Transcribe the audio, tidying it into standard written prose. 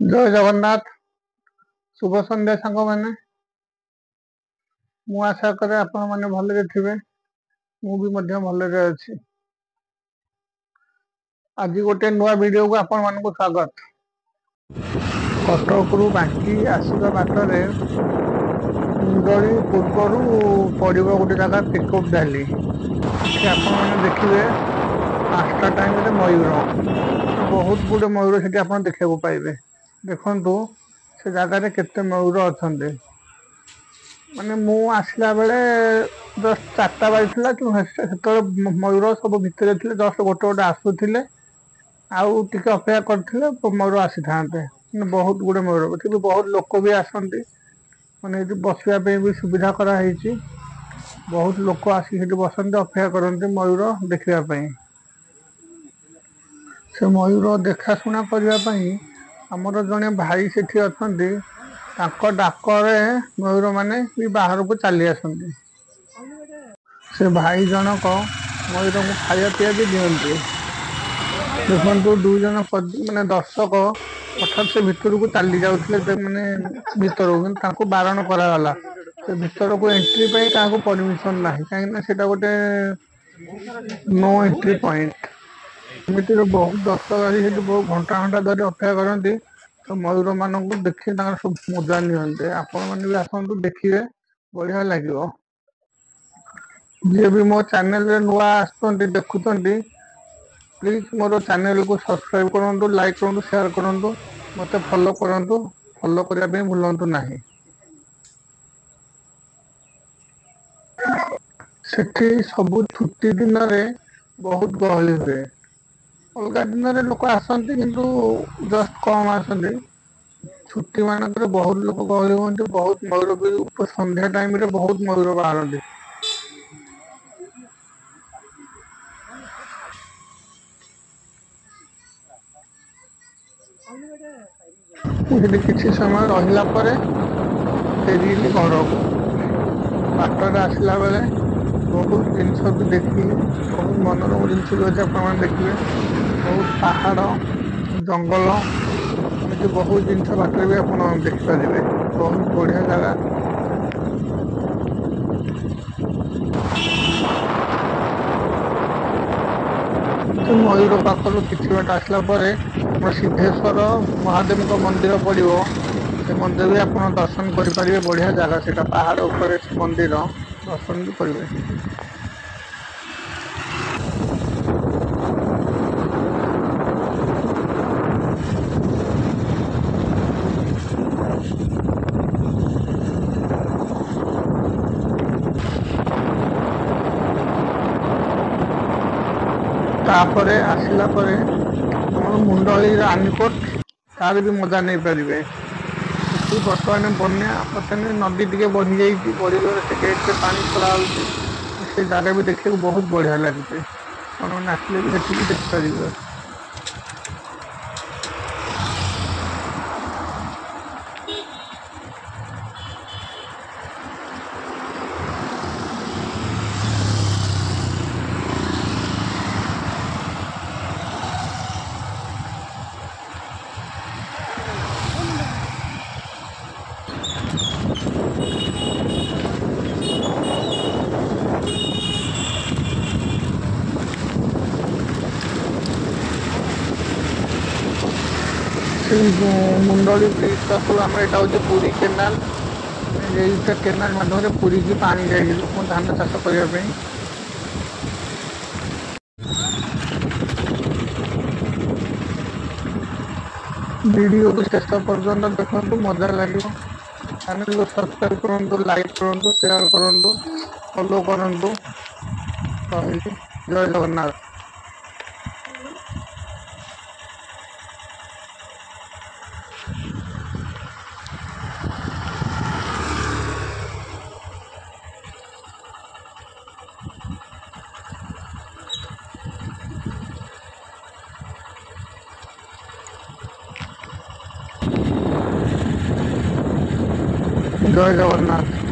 जय जगन्नाथ। शुभ संध्या सांग मैंने। मु आशा करे आपण मैंने भले थे। मु भी भले अच्छी। आज गोटे नुआ वीडियो को आपण मान स्वागत। कटक रु बांकी आसवा बाटर मुंडली पूर्वर पड़ गोटे जगह पिकअप भैली आपण देखिए 5टा टाइम मयूर बहुत गुड़े मयूर से देखा पाइबे। देखु से जगार केते मयूर अच्छा माने मु आसला बेले जस्ट 4टा बाजला कि मयूर सब भितर थे जस्ट गोटे गोटे आसुले आउ टिके अपेक्षा करते मयूर आसी था बहुत गुड़े मयूर कि बहुत लोक भी आसती माने बसवा भी सुविधा कराई बहुत लोक आसिक बसते अपेक्षा करते मयूर देखापी से मयूर देखाशुणा करने आमर जड़े भाई से अच्छा डाकरे मयूर मैंने भी बाहर को चली आसती से भाई जनक मयूर को खाया पीया भी दिखते देखो 2 जन माने दर्शक हठात से भितर को चली जाते मैंने भीतर कि बारण कराला से भीतर को एंट्री क्या परमिशन ना कहीं गोटे नो एंट्री पॉइंट एमती बहुत दर्शक आदि बहुत घंटा घंटा धरी अपेक्षा करती तो मयूर मान देखिए सब मजा नियंते आपण मैंने भी आसतु देखिए बढ़िया लगे। जी भी मो चैनल रे नुआ आसुँच देखुंट प्लीज मोर चैनल को सब्सक्राइब करूँ लाइक करूँ शेयर करूँ मत फॉलो करूँ फॉलो करने भूलु ना। सेठी सबु छुट्टी दिन में बहुत गहली हुए अलग दिन में लोक आसती किंतु जस्ट कम आसती छुट्टी मानक बहुत लोग गहली हमें बहुत मयूर भी संध्या टाइम रे बहुत मयूर बाहर किसी समय रहा फेर घर को बाटर आसला बेले बहुत जिनस भी देखिए बहुत मनोरम जिनस भी अच्छे आप देखिए बहुत पहाड़ जंगल एमती बहुत जिनस बाटर भी आप देखिपारे बहुत बढ़िया जगह। मयूर पाखर किसी बाट आसला सिद्धेश्वर महादेव मंदिर पड़ो से मंदिर भी आप दर्शन करेंगे बढ़िया जगह से पहाड़ ऊपर मंदिर दर्शन भी करेंगे। तापर आसला मुंडली रानीकोट तार भी मजा नहीं पारे बर्तमान बन्या बर्तमान नदी टे बढ़ी जाइए बढ़ी से गेट से पानी छड़ा से जगह भी देखने को बहुत बढ़िया लगे मैंने आसले भी देखिपारे। मुंडली ब्रिज पास आम यहाँ हूँ पुरी केनाल केनाल माध्यम पुरी की पानी जाए धान चाष करने वीडियो को शेष पर्यटन देखो मजा लगे चैनल को सब्सक्राइब करूँ लाइक करूँ शेयर करूँ फॉलो करूँ। जय जगन्नाथ। जय जगन्नाथ।